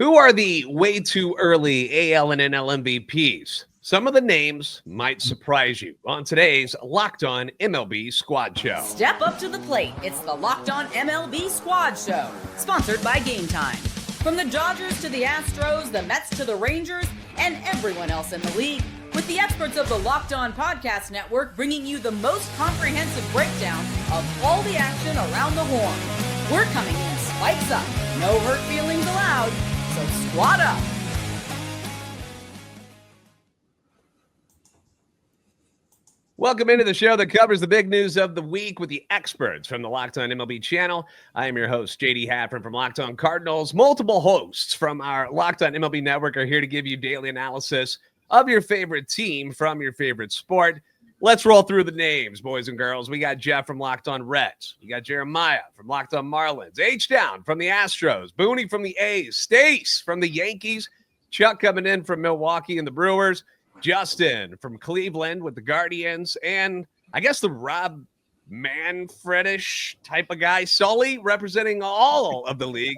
Who are the way too early AL and NL MVPs? Some of the names might surprise you on today's Locked On MLB Squad Show. Step up to the plate. It's the Locked On MLB Squad Show, sponsored by Gametime. From the Dodgers to the Astros, the Mets to the Rangers, and everyone else in the league, with the experts of the Locked On Podcast Network bringing you the most comprehensive breakdown of all the action around the horn. We're coming in spikes up, no hurt feelings allowed, so squad up. Welcome into the show that covers the big news of the week with the experts from the Locked On MLB channel. I am your host, JD Haffron from Locked On Cardinals. Multiple hosts from our Locked On MLB network are here to give you daily analysis of your favorite team from your favorite sport. Let's roll through the names, boys and girls. We got Jeff from Locked On Reds. We got Jeremiah from Locked On Marlins. H-Down from the Astros. Booney from the A's. Stace from the Yankees. Chuck coming in from Milwaukee and the Brewers. Justin from Cleveland with the Guardians. And I guess the Rob Manfredish type of guy, Sully, representing all of the league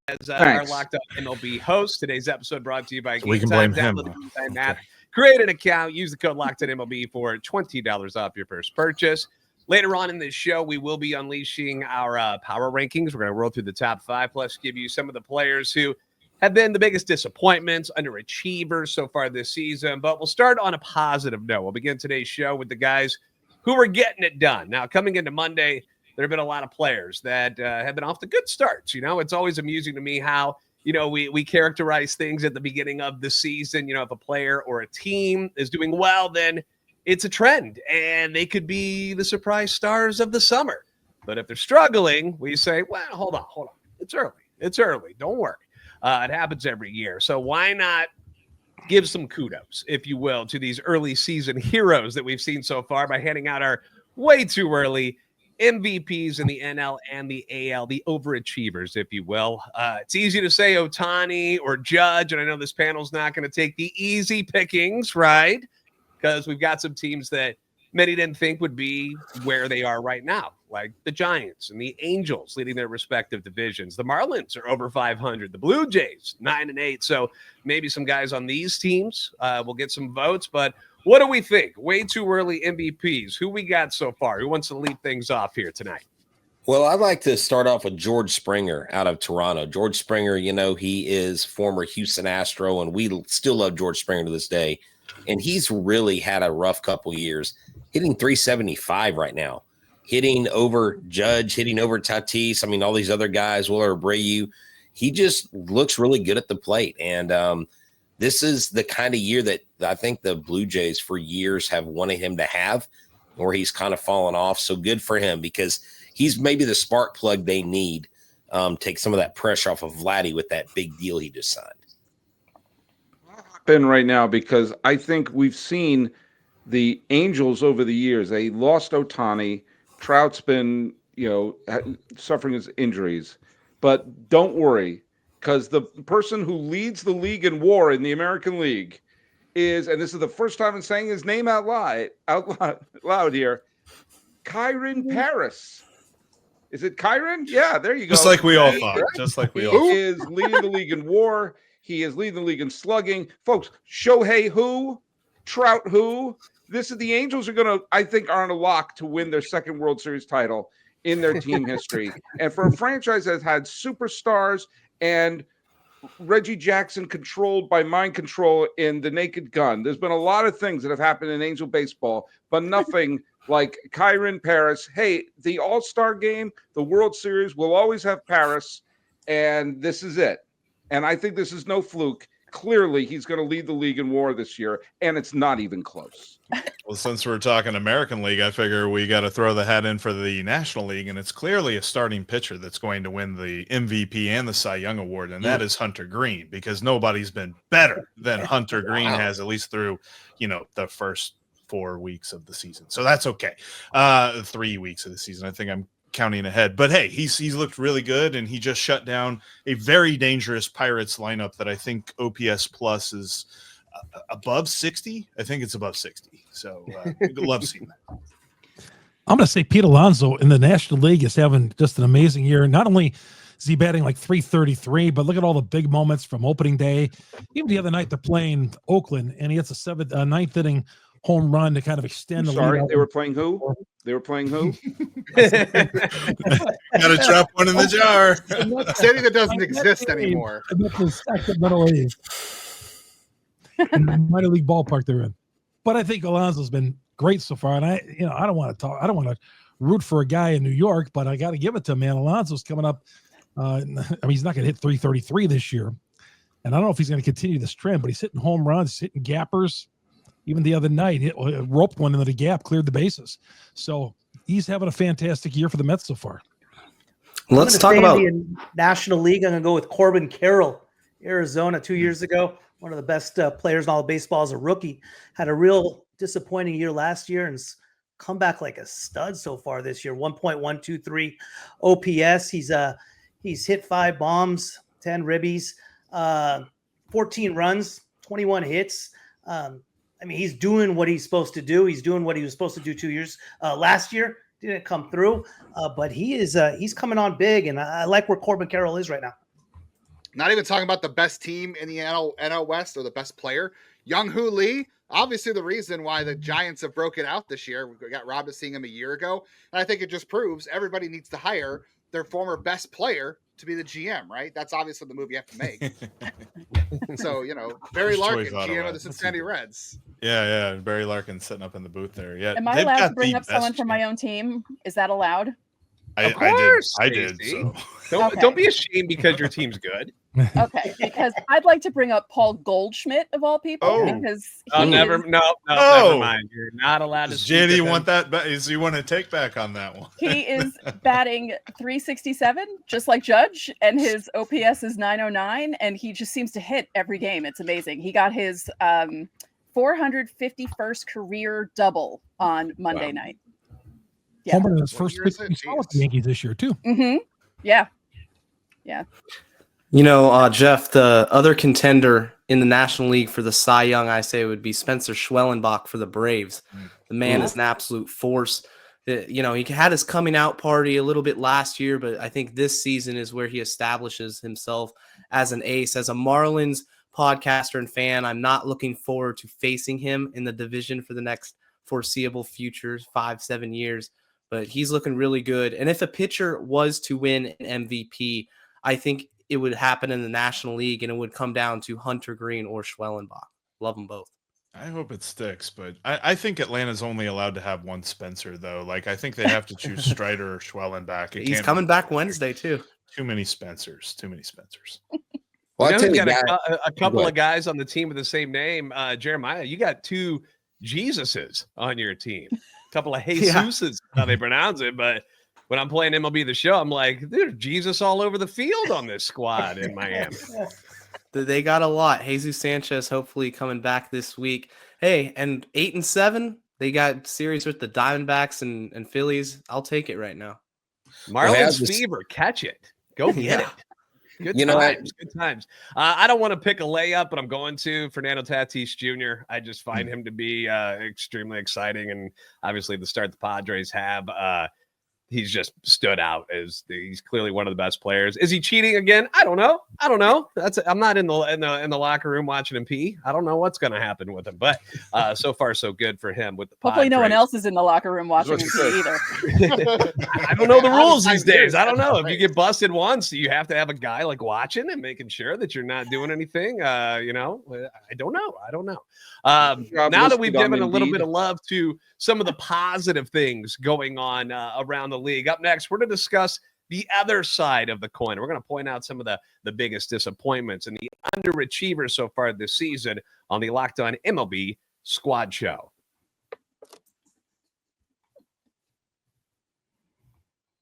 as our Locked On MLB host. Today's episode brought to you by We can blame him. Download the Gametime app. Create an account. Use the code LOCKEDONMLB for $20 off your first purchase. Later on in this show, we will be unleashing our power rankings. We're going to roll through the top five, plus give you some of the players who have been the biggest disappointments, underachievers so far this season. But we'll start on a positive note. We'll begin today's show with the guys who are getting it done. Now, coming into Monday, there have been a lot of players that have been off to good starts. You know, it's always amusing to me how, you know, we characterize things at the beginning of the season. You know, if a player or a team is doing well, then it's a trend, and they could be the surprise stars of the summer. But if they're struggling, we say, well, hold on. It's early. Don't worry. It happens every year. So why not give some kudos, if you will, to these early season heroes that we've seen so far by handing out our way too early MVPs in the NL and the AL, the overachievers, if you will. It's easy to say Ohtani or Judge, and I know this panel's not going to take the easy pickings, right? Because we've got some teams that many didn't think would be where they are right now, like the Giants and the Angels leading their respective divisions. The Marlins are over 500. The Blue Jays, 9-8. So maybe some guys on these teams will get some votes. But what do we think? Way too early MVPs. Who we got so far? Who wants to lead things off here tonight? Well, I'd like to start off with George Springer out of Toronto. George Springer, you know, he is former Houston Astro, and we still love George Springer to this day. And he's really had a rough couple years, hitting 375 right now, hitting over Judge, hitting over Tatis. I mean, all these other guys, Willer Abreu. He just looks really good at the plate. And this is the kind of year that I think the Blue Jays for years have wanted him to have, where he's kind of fallen off. So good for him, because he's maybe the spark plug they need, take some of that pressure off of Vladdy with that big deal he just signed. In right now, because I think we've seen the Angels over the years. They lost Ohtani. Trout's been, suffering his injuries. But don't worry, because the person who leads the league in WAR in the American League is, and this is the first time I'm saying his name out loud here, Kyron Paris. Is it Kyron? Yeah, there you go. Just like we all thought. He is leading the league in WAR. He is leading the league in slugging. Folks, Shohei who? Trout who? This is the Angels are on a lock to win their second World Series title in their team history. And for a franchise that had superstars and Reggie Jackson controlled by mind control in The Naked Gun, there's been a lot of things that have happened in Angel baseball, but nothing like Kyron Paris. Hey, the All-Star game, the World Series will always have Paris, and this is it. And I think this is no fluke. Clearly, he's going to lead the league in WAR this year, and it's not even close. Well, since we're talking American League, I figure we got to throw the hat in for the National League, and it's clearly a starting pitcher that's going to win the MVP and the Cy Young Award, and that is Hunter Green, because nobody's been better than Hunter Green has, at least through, the first 4 weeks of the season. So that's okay. 3 weeks of the season. I think I'm counting ahead, but hey, he's looked really good, and he just shut down a very dangerous Pirates lineup that I think OPS plus is above 60. I think it's above 60. So love seeing that. I'm going to say Pete Alonso in the National League is having just an amazing year. Not only is he batting like 333? But look at all the big moments from opening day. Even the other night, they're playing Oakland, and he hits a ninth inning home run to kind of extend the lead. They were playing who? They were playing who? Gotta drop one in the jar. City that doesn't exist anymore. Sacramento A's. In the minor league ballpark they're in. But I think Alonso's been great so far. And I don't want to root for a guy in New York, but I got to give it to him, man. Alonso's coming up. He's not going to hit 333 this year. And I don't know if he's going to continue this trend, but he's hitting home runs, he's hitting gappers. Even the other night, roped one into the gap, cleared the bases. So he's having a fantastic year for the Mets so far. Let's talk about the National League. I'm going to go with Corbin Carroll, Arizona, 2 years ago. One of the best players in all of baseball as a rookie. Had a real disappointing year last year and come back like a stud so far this year. 1.123 OPS. He's hit 5 bombs, 10 ribbies, 14 runs, 21 hits. He's doing what he's supposed to do. He's doing what he was supposed to do 2 years last year. Didn't come through, but he's coming on big, and I like where Corbin Carroll is right now. Not even talking about the best team in the NL West or the best player. Young-Hoo Lee, obviously the reason why the Giants have broken out this year. We got robbed of seeing him a year ago, and I think it just proves everybody needs to hire their former best player to be the GM, right? That's obviously the move you have to make. So, Barry Larkin, GM of the Cincinnati Reds. Yeah. Barry Larkin sitting up in the booth there. Yeah. Am I allowed to bring up someone from my own team? Is that allowed? Of course, I did. So. Don't be ashamed because your team's good. Okay, because I'd like to bring up Paul Goldschmidt of all people because never mind. You're not allowed to. JD, you want that? You want to take back on that one? He is batting 367, just like Judge, and his OPS is 909, and he just seems to hit every game. It's amazing. He got his 451st career double on Monday night. Yeah. Homer in his first 50 with the Yankees this year too. Mm-hmm. Yeah. Jeff, the other contender in the National League for the Cy Young, I say, would be Spencer Schwellenbach for the Braves. The man is an absolute force. He had his coming out party a little bit last year, but I think this season is where he establishes himself as an ace. As a Marlins podcaster and fan, I'm not looking forward to facing him in the division for the next foreseeable future, 5-7 years. But he's looking really good. And if a pitcher was to win an MVP, I think it would happen in the National League, and it would come down to Hunter Green or Schwellenbach. Love them both. I hope it sticks, but I think Atlanta's only allowed to have one Spencer, though. Like, I think they have to choose Strider or Schwellenbach. He's coming back Wednesday, too. Too many Spencers. Well, I got a couple of guys on the team with the same name. Jeremiah, you got 2 Jesuses on your team. A couple of Jesuses, how they pronounce it, but when I'm playing MLB The Show, I'm like, there's Jesus all over the field on this squad in Miami. They got a lot. Jesus Sanchez hopefully coming back this week. Hey, and 8-7, they got series with the Diamondbacks and Phillies. I'll take it right now. Marlins fever, catch it. Go get it. Good times. I don't want to pick a layup, but I'm going to Fernando Tatis Jr. I just find him to be extremely exciting, and obviously the start the Padres have. He's just stood out as he's clearly one of the best players. Is he cheating again? I don't know. I'm not in the locker room watching him pee. I don't know what's going to happen with him, but so far so good for him with the hopefully Padres. No one else is in the locker room watching him pee either. I don't know the rules these days. I don't know. If you get busted once, you have to have a guy like watching and making sure that you're not doing anything. I don't know. Now that we've given a little bit of love to some of the positive things going on around the league, up next, we're going to discuss the other side of the coin. We're going to point out some of the biggest disappointments and the underachievers so far this season on the Locked On MLB Squad Show.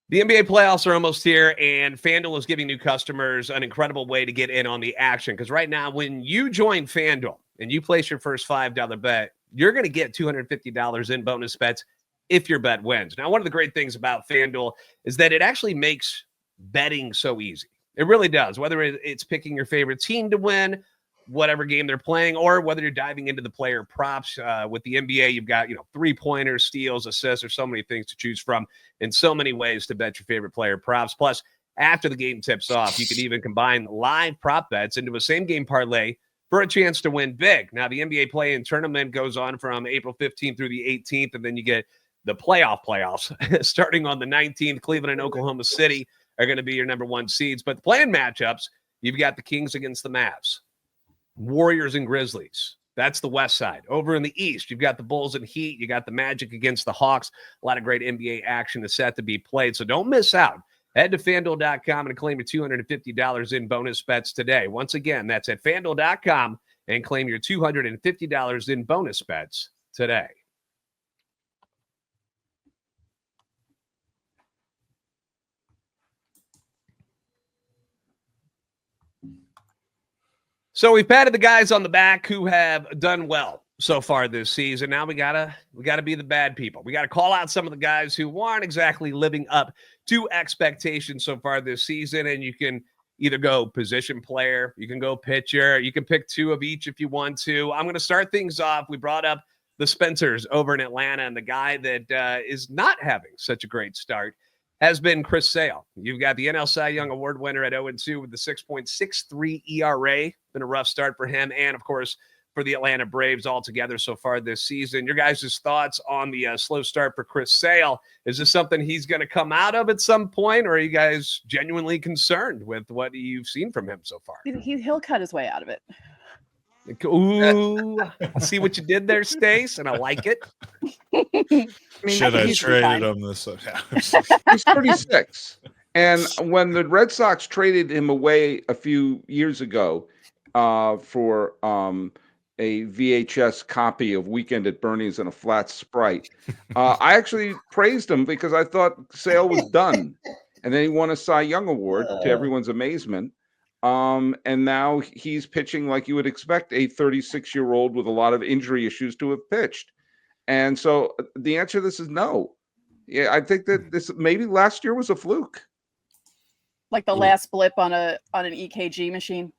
The NBA playoffs are almost here, and FanDuel is giving new customers an incredible way to get in on the action. Because right now, when you join FanDuel and you place your first $5 bet, you're going to get $250 in bonus bets if your bet wins. Now, one of the great things about FanDuel is that it actually makes betting so easy. It really does. Whether it's picking your favorite team to win, whatever game they're playing, or whether you're diving into the player props. With the NBA, you've got 3-pointers, steals, assists. There's so many things to choose from and so many ways to bet your favorite player props. Plus, after the game tips off. You can even combine live prop bets into a same-game parlay for a chance to win big. Now, the NBA play-in tournament goes on from April 15th through the 18th, and then you get the playoffs starting on the 19th. Cleveland and Oklahoma City are going to be your number one seeds. But the play-in matchups, you've got the Kings against the Mavs, Warriors and Grizzlies. That's the West side. Over in the East, you've got the Bulls and Heat. You got the Magic against the Hawks. A lot of great NBA action is set to be played, so don't miss out. Head to FanDuel.com and claim your $250 in bonus bets today. Once again, that's at FanDuel.com and claim your $250 in bonus bets today. So we've patted the guys on the back who have done well so far this season. Now we gotta be the bad people. We gotta call out some of the guys who aren't exactly living up to expectations so far this season. And you can either go position player, you can go pitcher, you can pick two of each if you want to. I'm gonna start things off. We brought up the Spencers over in Atlanta, and the guy that is not having such a great start has been Chris Sale. You've got the NL Cy Young Award winner at 0-2 with the 6.63 ERA. Been a rough start for him, and of course for the Atlanta Braves altogether so far this season. Your guys' thoughts on the slow start for Chris Sale? Is this something he's going to come out of at some point, or are you guys genuinely concerned with what you've seen from him so far? He'll cut his way out of it. Ooh, I see what you did there, Stace, and I like it. Should I traded him this? He's 36. And when the Red Sox traded him away a few years ago for a VHS copy of Weekend at Bernie's and a flat Sprite, I actually praised him because I thought Sale was done. And then he won a Cy Young Award to everyone's amazement. And now he's pitching like you would expect a 36-year-old with a lot of injury issues to have pitched. And so the answer to this is no. Yeah, I think that this maybe last year was a fluke. Like the last blip on an EKG machine.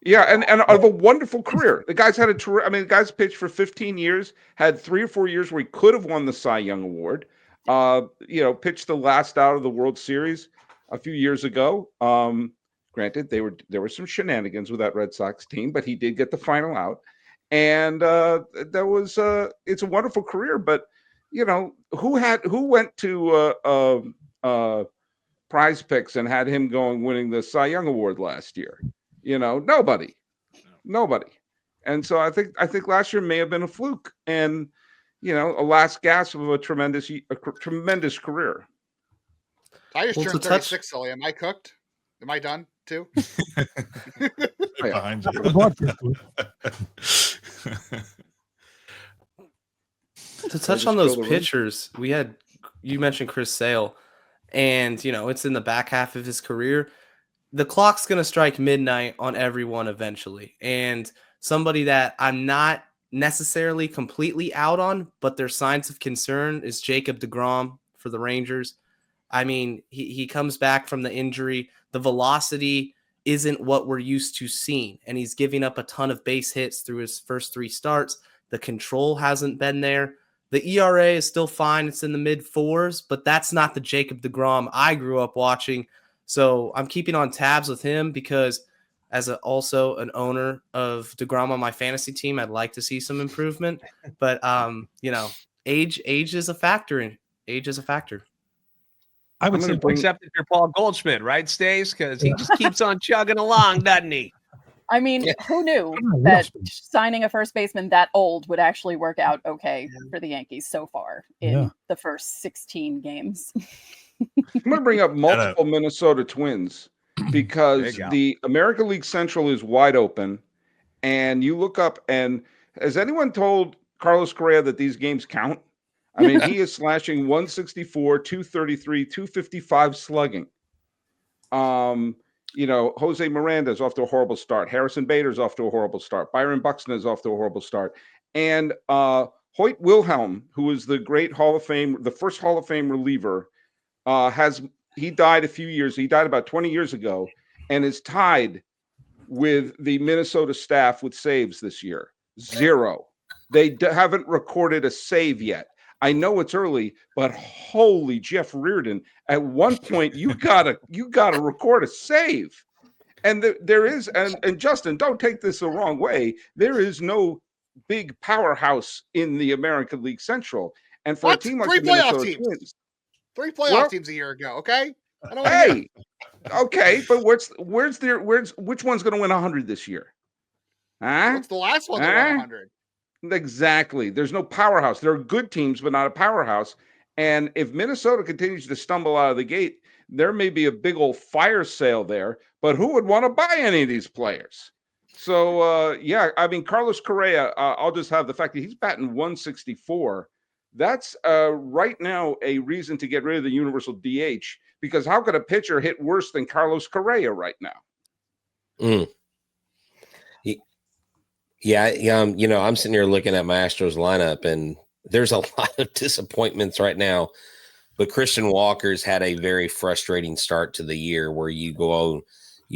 Yeah, and of a wonderful career. The guy's had the guy's pitched for 15 years, had 3 or 4 years where he could have won the Cy Young Award. Pitched the last out of the World Series a few years ago. Granted, there were some shenanigans with that Red Sox team, but he did get the final out. And it's a wonderful career, but who went to PrizePicks and had him winning the Cy Young Award last year? Nobody. And so I think last year may have been a fluke, and a last gasp of a tremendous career. I just turned 36, Sully. Am I cooked? Am I done too? Behind you. To touch on those pitchers, you mentioned Chris Sale, and it's in the back half of his career. The clock's going to strike midnight on everyone eventually. And somebody that I'm not necessarily completely out on, but there's signs of concern, is Jacob deGrom for the Rangers. I mean, he comes back from the injury. The velocity isn't what we're used to seeing, and he's giving up a ton of base hits through his first 3 starts. The control hasn't been there. The ERA is still fine. It's in the mid-4s, but that's not the Jacob deGrom I grew up watching. So I'm keeping on tabs with him because as also an owner of deGrom on my fantasy team, I'd like to see some improvement. But, age is a factor. Age is a factor. I would say, except if you're Paul Goldschmidt, right, Stace? Because he just keeps on chugging along, doesn't he? I mean, who knew that signing a first baseman that old would actually work out okay for the Yankees so far in the first 16 games? I'm going to bring up multiple Minnesota Twins because the American League Central is wide open, and you look up, and has anyone told Carlos Correa that these games count? I mean, he is slashing 164, 233, 255 slugging. Jose Miranda's off to a horrible start. Harrison Bader's off to a horrible start. Byron Buxton is off to a horrible start. And Hoyt Wilhelm, who is the great Hall of Fame, the first Hall of Fame reliever, he died about 20 years ago, and is tied with the Minnesota staff with saves this year. 0. They haven't recorded a save yet. I know it's early, but holy Jeff Reardon, at one point you gotta record a save. And there is, and Justin, don't take this the wrong way. There is no big powerhouse in the American League Central. And for a team like the Minnesota Twins, 3 playoff teams a year ago. Okay. I don't hey, okay, but which one's going to win 100 this year? Huh? What's the last one that won 100? Exactly. There's no powerhouse. There are good teams, but not a powerhouse. And if Minnesota continues to stumble out of the gate, there may be a big old fire sale there. But who would want to buy any of these players? So, yeah, I mean, Carlos Correa, I'll just have the fact that he's batting 164. That's right now a reason to get rid of the universal DH, because how could a pitcher hit worse than Carlos Correa right now? Yeah, I'm sitting here looking at my Astros lineup, and there's a lot of disappointments right now. But Christian Walker's had a very frustrating start to the year, where you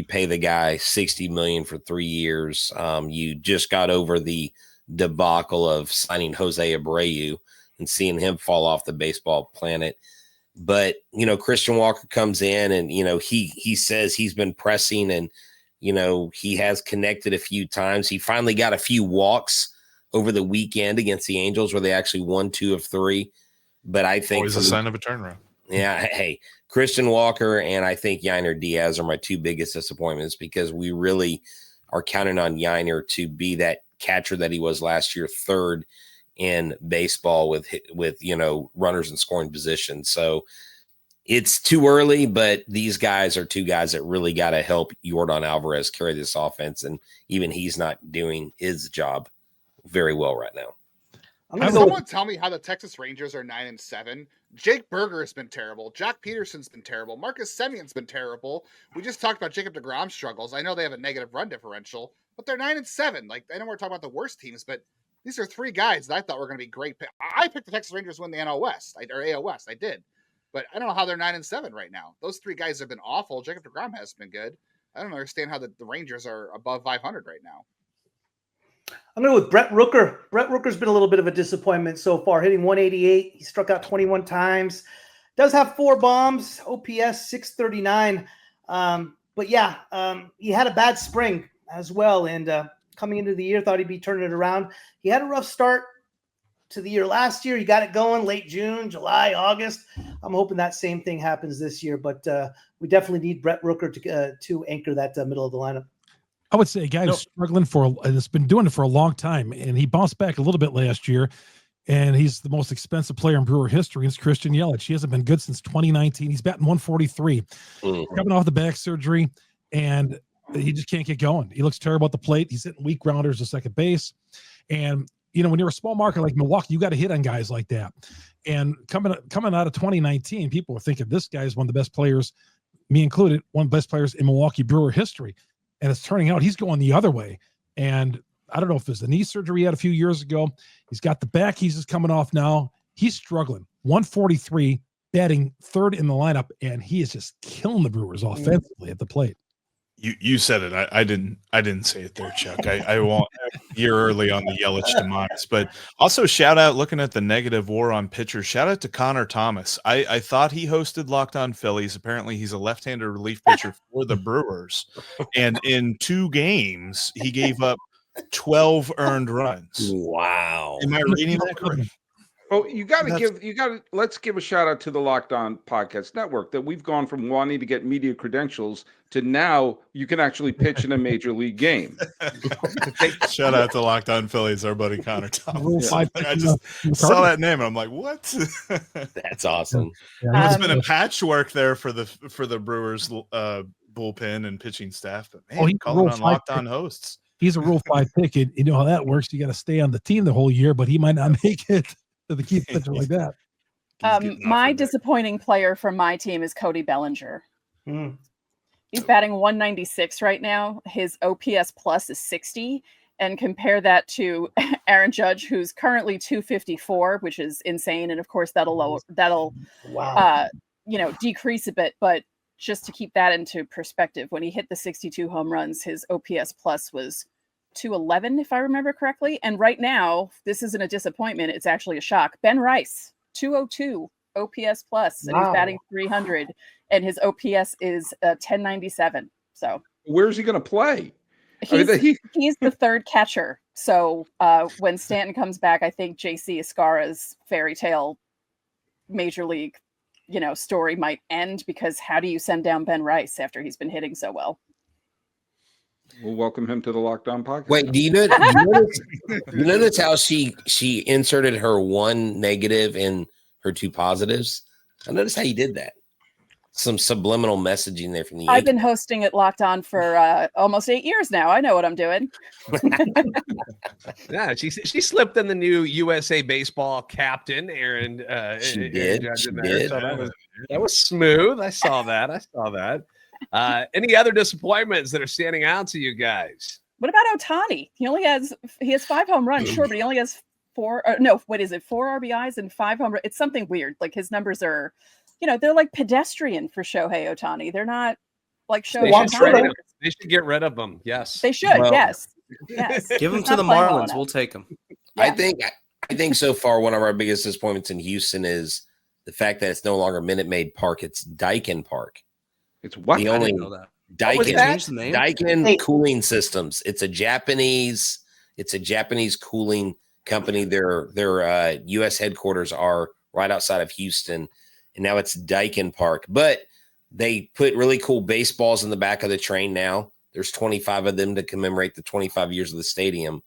pay the guy $60 million for 3 years. You just got over the debacle of signing Jose Abreu and seeing him fall off the baseball planet. But, Christian Walker comes in and, he says he's been pressing and, he has connected a few times. He finally got a few walks over the weekend against the Angels, where they actually won 2 of 3. But I think always a sign of a turnaround. Yeah. Hey, Christian Walker and I think Yainer Diaz are my 2 biggest disappointments, because we really are counting on Yainer to be that catcher that he was last year, 3rd in baseball with runners in scoring position. So it's too early, but these guys are 2 guys that really got to help Yordan Alvarez carry this offense. And even he's not doing his job very well right now. Someone tell me how the Texas Rangers are 9-7. Jake Berger has been terrible. Jack Peterson's been terrible. Marcus Semion's been terrible. We just talked about Jacob deGrom's struggles. I know they have a negative run differential, but they're 9-7. Like, I know we're talking about the worst teams, but these are 3 guys that I thought were going to be great. I picked the Texas Rangers to win the NL West, or AL West. I did, but I don't know how they're 9-7 right now. Those 3 guys have been awful. Jacob deGrom has been good. I don't understand how the Rangers are above 500 right now. I'm going to go with Brett Rooker. Brett Rooker's been a little bit of a disappointment so far, hitting 188. He struck out 21 times. Does have 4 bombs, OPS 639. But yeah, he had a bad spring as well. And coming into the year, thought he'd be turning it around. He had a rough start to the year last year. He got it going late June, July, August. I'm hoping that same thing happens this year. But we definitely need Brett Rooker to anchor that middle of the lineup. I would say a guy who's struggling has been doing it for a long time, and he bounced back a little bit last year, and he's the most expensive player in Brewer history. It's Christian Yelich. He hasn't been good since 2019. He's batting 143, coming off the back surgery, and he just can't get going. He looks terrible at the plate. He's hitting weak grounders to second base, and when you're a small market like Milwaukee, you got to hit on guys like that. And coming out of 2019, people were thinking this guy is one of the best players, me included, one of the best players in Milwaukee Brewer history. And it's turning out he's going the other way. And I don't know if it's the knee surgery he had a few years ago. He's got the back. He's just coming off now. He's struggling. 143, batting 3rd in the lineup, and he is just killing the Brewers offensively at the plate. You said it. I didn't say it there, Chuck. I won't a year early on the Yelich demise. But also shout out, looking at the negative war on pitchers, shout out to Connor Thomas. I thought he hosted Locked On Phillies. Apparently he's a left-handed relief pitcher for the Brewers. And in 2 games, he gave up 12 earned runs. Wow. Am I reading that correctly? Oh, let's give a shout out to the Locked On Podcast Network, that we've gone from wanting to get media credentials to now you can actually pitch in a major league game. Shout out to Locked On Phillies, our buddy Connor Thomas. I just saw that name and I'm like, what? That's awesome. It's been a patchwork there for the Brewers bullpen and pitching staff, but man, calling on Locked On hosts. He's a Rule 5 pick. You know how that works. You got to stay on the team the whole year, but he might not make it to the key pitcher like that. My disappointing player from my team is Cody Bellinger. He's batting 196 right now. His OPS plus is 60. And compare that to Aaron Judge, who's currently 254, which is insane. And of course, that'll decrease a bit. But just to keep that into perspective, when he hit the 62 home runs, his OPS plus was 211, if I remember correctly. And right now, this isn't a disappointment. It's actually a shock. Ben Rice 202 OPS plus, and he's Wow. batting 300, and his OPS is 1097. So Where's he going to play? he's the third catcher. So when Stanton comes back, I think JC Escara's fairy tale major league, story might end, because how do you send down Ben Rice after he's been hitting so well? We'll welcome him to the Locked On podcast. Wait, do you notice how she inserted her one negative in her two positives? I noticed how you did that. Some subliminal messaging there from the I've been hosting at Locked On for almost 8 years now. I know what I'm doing. Yeah, she slipped in the new USA Baseball captain, Aaron. She did. So that was smooth. I saw that. Any other disappointments that are standing out to you guys? What about Ohtani? He has 5 home runs, sure, but he only has 4 RBIs and 5 home runs. It's something weird. Like, his numbers are, they're like pedestrian for Shohei Ohtani. They're not like Shohei Ohtani. They should get rid of them. Yes, they should. Well, yes. Give them to the Marlins. We'll take them. Yeah. I think so far one of our biggest disappointments in Houston is the fact that it's no longer Minute Maid Park. It's Daikin Park. It's what? The only Daikin Cooling Systems. It's a Japanese cooling company. Their U.S. headquarters are right outside of Houston, and now it's Daikin Park. But they put really cool baseballs in the back of the train now. There's 25 of them to commemorate the 25 years of the stadium.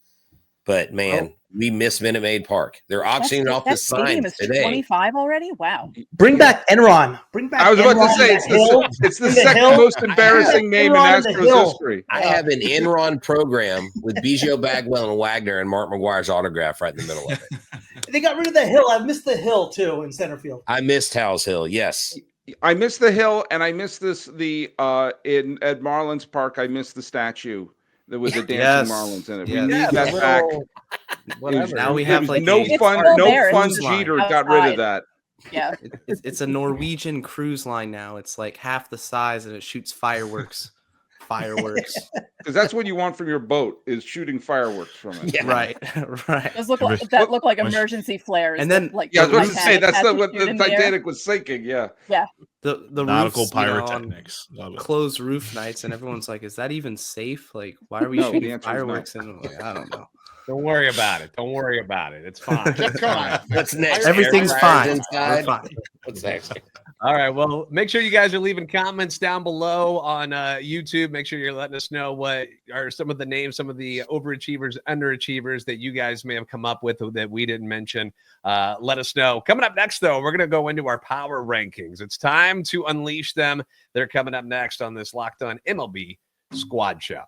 But man, we miss Minute Maid Park. They're auctioning off the signs today. 25 already? Wow. Bring back Enron. I was about to say it's the second most embarrassing name in Astros history. I have an Enron program with Biggio, Bagwell, and Wagner, and Mark McGuire's autograph right in the middle of it. They got rid of the hill. I missed the hill too in center field. I missed House Hill. Yes. I missed the hill, and I missed at Marlins Park. I missed the statue that was the dancing Marlins in it. We need that back. Whatever. Now we have like no fun Jeter got rid of that. Yeah, it's a Norwegian cruise line now. It's like half the size, and it shoots fireworks. Because that's what you want from your boat, is shooting fireworks from it. Yeah. Right. Those look like emergency flares. And then like I was about to say that's what the Titanic was sinking. Yeah. The nautical roofs, pyrotechnics. Closed roof nights, and everyone's like, "Is that even safe? Like, why are we shooting fireworks?" And like, I don't know. Don't worry about it. It's fine. What's next? Everything's fine. We're fine. What's next? All right. Well, make sure you guys are leaving comments down below on YouTube. Make sure you're letting us know what are some of the names, some of the overachievers, underachievers that you guys may have come up with that we didn't mention. Let us know. Coming up next, though, we're going to go into our power rankings. It's time to unleash them. They're coming up next on this Locked On MLB Squad Show.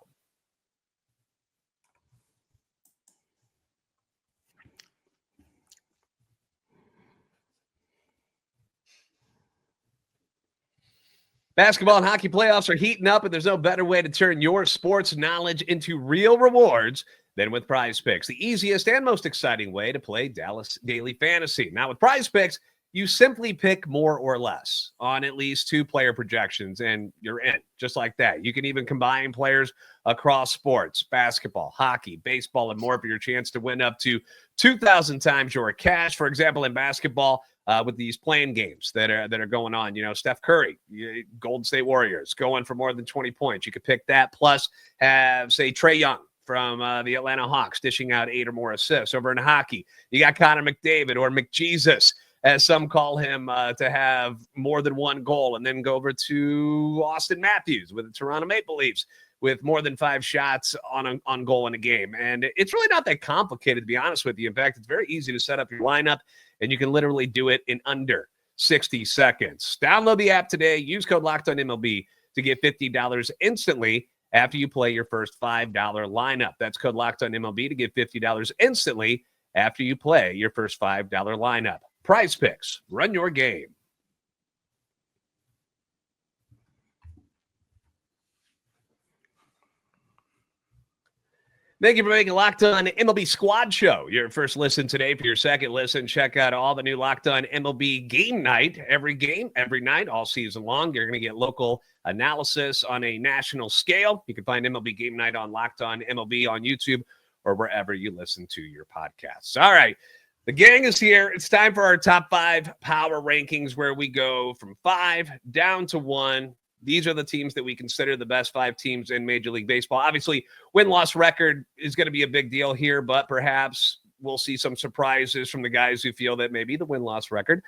Basketball and hockey playoffs are heating up, and there's no better way to turn your sports knowledge into real rewards than with PrizePicks, the easiest and most exciting way to play Dallas Daily Fantasy. Now, with PrizePicks, you simply pick more or less on at least 2 player projections, and you're in, just like that. You can even combine players across sports, basketball, hockey, baseball, and more for your chance to win up to 2,000 times your cash. For example, in basketball, with these playing games that are going on, Steph Curry, Golden State Warriors, going for more than 20 points. You could pick that, plus have, say, Trae Young from the Atlanta Hawks dishing out 8 or more assists. Over in hockey, you got Connor McDavid, or McJesus, as some call him, to have more than 1 goal. And then go over to Austin Matthews with the Toronto Maple Leafs, with more than 5 shots on goal in a game. And it's really not that complicated, to be honest with you. In fact, it's very easy to set up your lineup, and you can literally do it in under 60 seconds. Download the app today. Use code LOCKEDONMLB to get $50 instantly after you play your first $5 lineup. That's code LOCKEDONMLB to get $50 instantly after you play your first $5 lineup. PrizePicks, run your game. Thank you for making Locked On MLB Squad Show your first listen today. For your second listen, check out all the new Locked On MLB Game Night. Every game, every night, all season long. You're going to get local analysis on a national scale. You can find MLB Game Night on Locked On MLB on YouTube or wherever you listen to your podcasts. All right. The gang is here. It's time for our top 5 power rankings where we go from 5 down to 1. These are the teams that we consider the best 5 teams in Major League Baseball. Obviously, win-loss record is going to be a big deal here, but perhaps we'll see some surprises from the guys who feel that maybe the win-loss record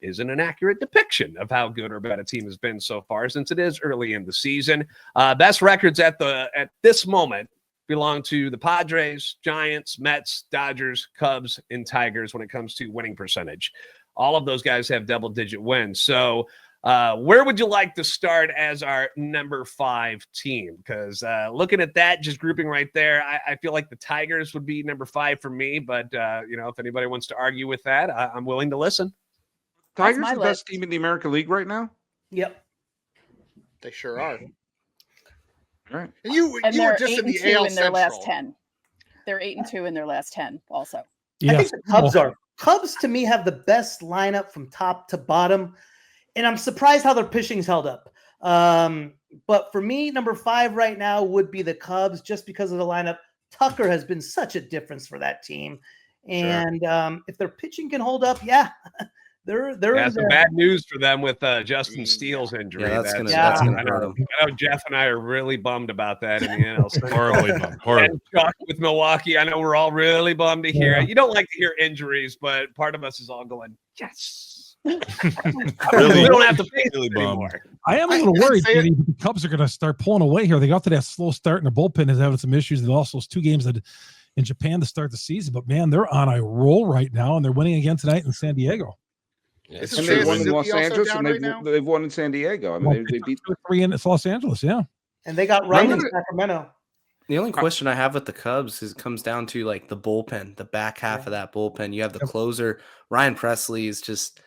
isn't an accurate depiction of how good or bad a team has been so far, since it is early in the season. Best records at this moment belong to the Padres, Giants, Mets, Dodgers, Cubs, and Tigers when it comes to winning percentage. All of those guys have double-digit wins. So where would you like to start as our number 5 team? Because looking at that, just grouping right there, I feel like the Tigers would be number 5 for me. But, if anybody wants to argue with that, I'm willing to listen. Tigers the best team in the American League right now? Yep. They sure are. All right. And you were just in the AL in their last Central. 10. They're 8-2 in their last 10 also. I think the Cubs are. Cubs, to me, have the best lineup from top to bottom. And I'm surprised how their pitching's held up. But for me, number 5 right now would be the Cubs just because of the lineup. Tucker has been such a difference for that team. And if their pitching can hold up, they're in some bad news for them with Justin Steele's injury. Yeah, that's gonna hurt them. I know Jeff and I are really bummed about that in the NL. Horribly bummed. Horrible. Chuck with Milwaukee, I know we're all really bummed to hear it. You don't like to hear injuries, but part of us is all going, yes. Really, we don't have to face really it anymore. I am a little worried that the Cubs are going to start pulling away here. They got to that slow start, and the bullpen is having some issues. They lost those 2 games in Japan to start the season. But, man, they're on a roll right now, and they're winning again tonight in San Diego. And they won in Los Angeles, and they've won in San Diego. I mean, they beat 3 in Los Angeles, yeah. And they got run in Sacramento. The only question I have with the Cubs comes down to like the bullpen, the back half of that bullpen. You have the closer, Ryan Presley is just.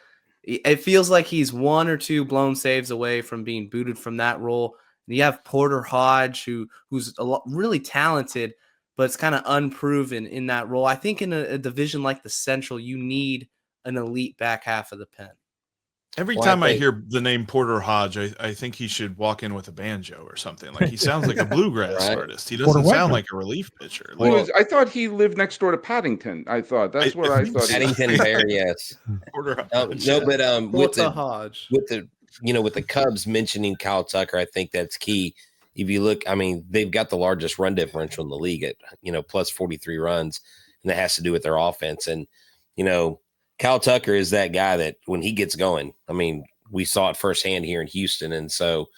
It feels like he's 1 or 2 blown saves away from being booted from that role. And you have Porter Hodge, who's really talented, but it's kind of unproven in that role. I think in a division like the Central, you need an elite back half of the pen. Every time I hear the name Porter Hodge, I think he should walk in with a banjo or something. Like he sounds like a bluegrass artist. He doesn't sound like a relief pitcher. I thought he lived next door to Paddington. I thought that's what I thought. Paddington Bear, yes. Porter Hodge, with the Cubs mentioning Kyle Tucker, I think that's key. If you look, I mean, they've got the largest run differential in the league at plus 43 runs, and that has to do with their offense. And Kyle Tucker is that guy that when he gets going, I mean, we saw it firsthand here in Houston. And so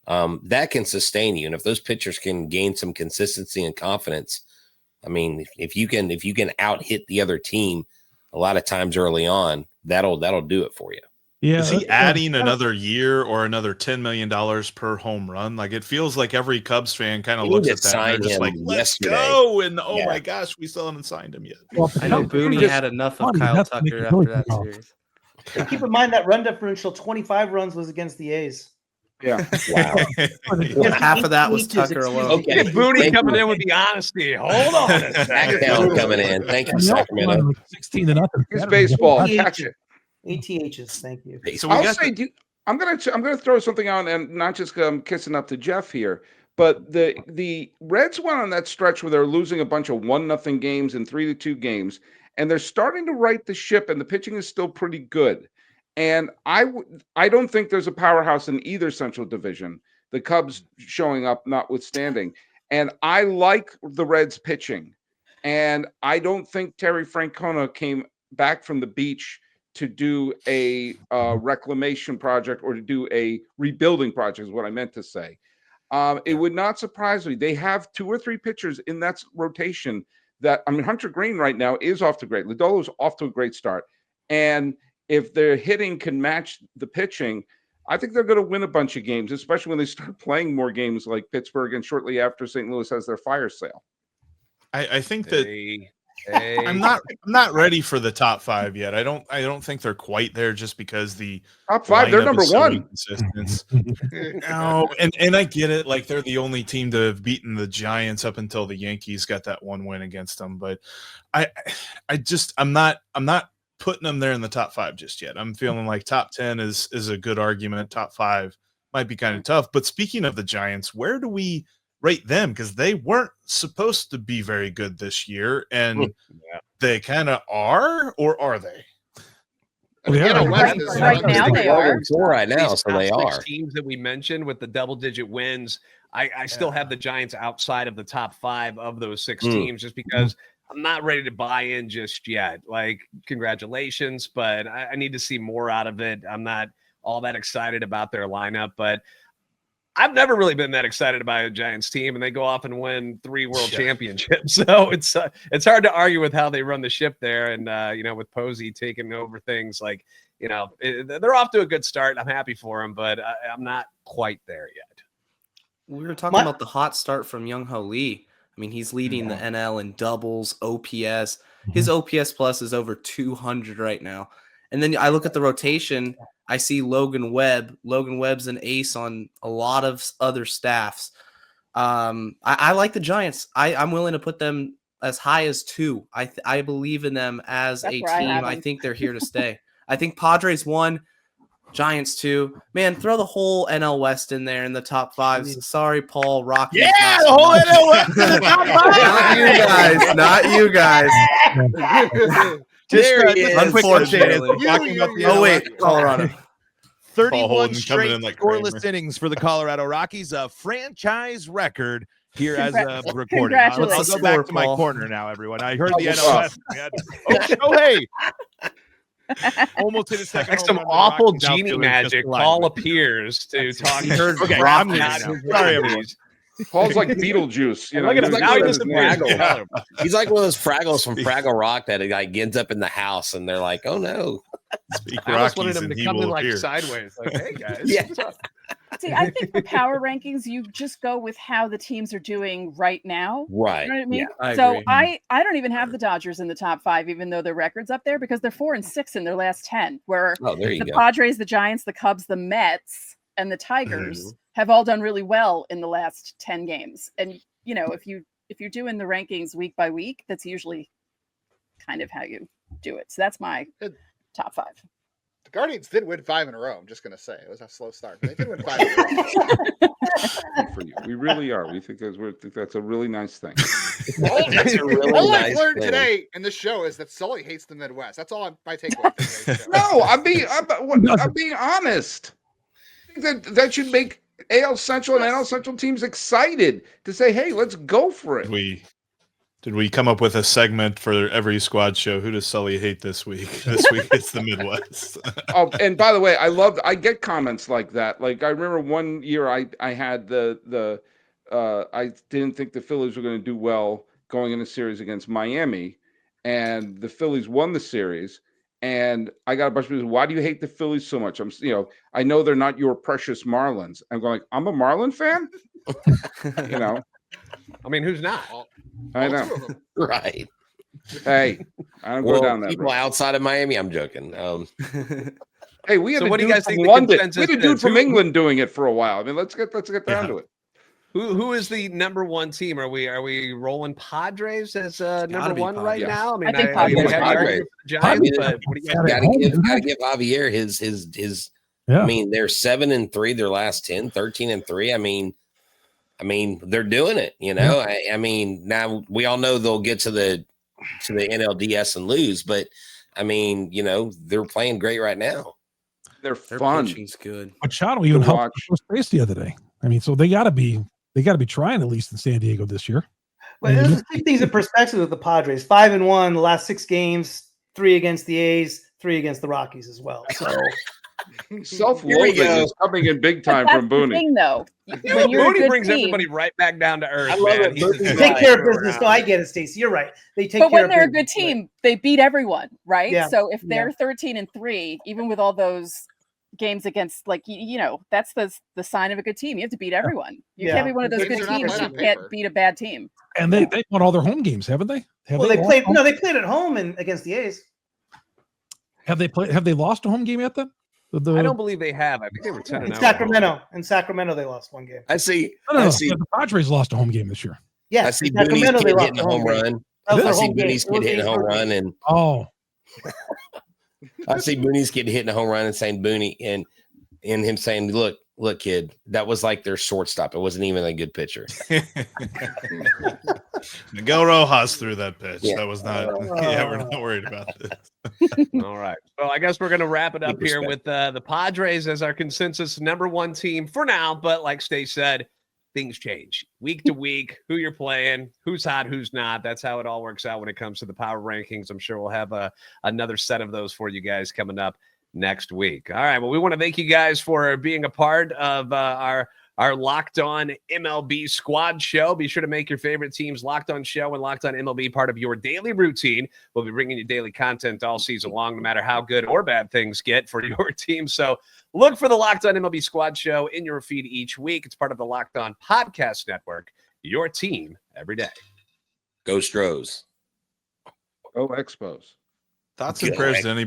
that can sustain you. And if those pitchers can gain some consistency and confidence, I mean, if you can out hit the other team a lot of times early on, that'll do it for you. Yeah. Is he adding another year or another $10 million per home run? Like it feels like every Cubs fan kind of looks at that and they're just like, let's go. And my gosh, we still haven't signed him yet. Well, I know Booney had enough of Kyle Tucker after that series. And keep in mind that run differential, 25 runs was against the A's. Yeah. Wow. Half of that was Tucker alone. Okay. Booney coming in with the honesty. Hold on a second. Smackdown coming in. Thank you, Sacramento. 16-0. It's baseball. Catch it. ATHs, thank you. So I'll say, I'm gonna throw something out, and not just kissing up to Jeff here, but the Reds went on that stretch where they're losing a bunch of 1-0 games and 3-2 games, and they're starting to right the ship, and the pitching is still pretty good. And I don't think there's a powerhouse in either Central Division. The Cubs showing up notwithstanding, and I like the Reds pitching, and I don't think Terry Francona came back from the beach to do a reclamation project or to do a rebuilding project is what I meant to say. It would not surprise me. They have 2 or 3 pitchers in that rotation that, I mean, Hunter Green right now is off to great. Lodolo's off to a great start. And if their hitting can match the pitching, I think they're going to win a bunch of games, especially when they start playing more games like Pittsburgh and shortly after St. Louis has their fire sale. I think that I'm not ready for the top 5 yet. I don't think they're quite there just because the top 5 they're number 1. No, and I get it. Like they're the only team to have beaten the Giants up until the Yankees got that 1 win against them. But I'm not putting them there in the top 5 just yet. I'm feeling like top 10 is a good argument. Top 5 might be kind of tough. But speaking of the Giants, where do we rate them? Because they weren't supposed to be very good this year, and They kind of are, or are they? The NL West is Right now they are. Right now, These so top they six are. teams that we mentioned with the double-digit wins. I still have the Giants outside of the top 5 of those 6 teams, just because I'm not ready to buy in just yet. Like, congratulations, but I need to see more out of it. I'm not all that excited about their lineup, but I've never really been that excited about a Giants team, and they go off and win 3 world championships. So it's hard to argue with how they run the ship there. And with Posey taking over things, like, they're off to a good start. I'm happy for them, but I'm not quite there yet. We were talking about the hot start from Young-Ho Lee. I mean, he's leading the NL in doubles, OPS. His OPS plus is over 200 right now. And then I look at the rotation. I see Logan Webb. Logan Webb's an ace on a lot of other staffs. I like the Giants. I'm willing to put them as high as 2. I believe in them as a team. I think they're here to stay. I think Padres 1, Giants 2. Man, throw the whole NL West in there in the top 5. Sorry, Paul. Rockies. Yeah, the whole NL West in the top 5. Not you guys. Colorado. 31 Holden coming straight in like scoreless Kramer. innings for the Colorado Rockies, a franchise record here as of recording. I'll go back to my corner now, everyone. I heard the NL West. Shohei. Almost hit a second. Like some awful genie magic. Paul appears to talk. Okay, I'm sorry, everyone. Paul's like Beetlejuice. Look at him now. He's like one of those Fraggles from Fraggle Rock that like ends up in the house, and they're like, "Oh no!" I almost wanted him to come in like sideways, like, "Hey guys." Yeah. See, I think for power rankings, you just go with how the teams are doing right now. Right. You know what I mean? Yeah, I so agree. I don't even have the Dodgers in the top 5, even though their record's up there, because they're 4-6 in their last 10. Where the Padres, the Giants, the Cubs, the Mets, and the Tigers have all done really well in the last 10 games. And if you're doing the rankings week by week, that's usually kind of how you do it. So that's my top 5. The Guardians did win 5 in a row. I'm just going to say it was a slow start, but they did win 5 in a row. Good for you. We really are. We think that's a really nice thing. All I've learned today in this show is that Sully hates the Midwest. That's all my takeaway. No, I'm being honest. I think that should make AL Central and NL Central teams excited to say, "Hey, let's go for it." Did we come up with a segment for every squad show? Who does Sully hate this week? This week it's the Midwest. Oh, and by the way, I get comments like that. Like I remember one year I had I didn't think the Phillies were going to do well going in a series against Miami, and the Phillies won the series. And I got a bunch of people, why do you hate the Phillies so much? I know they're not your precious Marlins. I'm going, I'm a Marlin fan. I mean, who's not? I know. Right. Hey, I don't go down that people road. Outside of Miami, I'm joking. Hey, we had So a what do you dude guys from think the London. consensus We had a dude is? from Who- England doing it for a while. I mean, let's get down to it. Who is the number 1 team? Are we rolling Padres as number be 1 right Padres. now? I mean, I think you Padres. had the argument for the Giants, but what do you guys Gotta give Javier his. Yeah. I mean, they're 7-3 their last 10, 13-3. I mean, they're doing it. I mean, now we all know they'll get to the NLDS and lose, but I mean, they're playing great right now. They're Their fun. pitching's good. Machado even To helped watch. first base the other day. I mean, so they got to be trying at least in San Diego this year. Well, let's take things in perspective with the Padres. 5-1 the last 6 games, 3 against the A's, 3 against the Rockies as well. So Self-loathing is coming in big time That's from the Booney. thing, though. When you're a Booney good brings team, everybody right back down to earth. I love man. it. He's Booney's just they take care of around. business. No, I get it, Stacey. You're right. They take but care when of they're a good business. team, they beat everyone, right? Yeah. So if they're 13-3, even with all those games against, like, that's the sign of a good team. You have to beat everyone. You can't be one of those Teams good are not teams playing who on can't paper. beat a bad team. And they won all their home games, haven't they? They lost played. home- No, they played at home and against the A's. Have they lost a home game yet? Then I don't believe they have. I think they were 10-0. In Sacramento. In Sacramento, they lost 1 game. I see. No. I see. The Padres lost a home game this year. Yeah, I see in Booney's Sacramento, they kid lost hitting a the home game. run. That was I their see home game. Booney's It was kid hitting a the home A's run, game. and Oh, I see Booney's kid hitting a home run and saying Booney and him saying, "Look, Look, kid, that was like their shortstop. It wasn't even a good pitcher. Miguel Rojas threw that pitch. Yeah. That was not. Yeah, we're not worried about this. All right. Well, I guess we're going to wrap it up here with the Padres as our consensus #1 team for now. But like Stay said, things change week to week. Who you're playing, who's hot, who's not. That's how it all works out when it comes to the power rankings. I'm sure we'll have another set of those for you guys coming up next week. All right. Well, we want to thank you guys for being a part of our Locked On MLB Squad Show. Be sure to make your favorite teams Locked On Show and Locked On MLB part of your daily routine. We'll be bringing you daily content all season long, no matter how good or bad things get for your team. So look for the Locked On MLB Squad Show in your feed each week. It's part of the Locked On Podcast Network, your team every day. Go Stros. Go Expos. Thoughts and prayers to anybody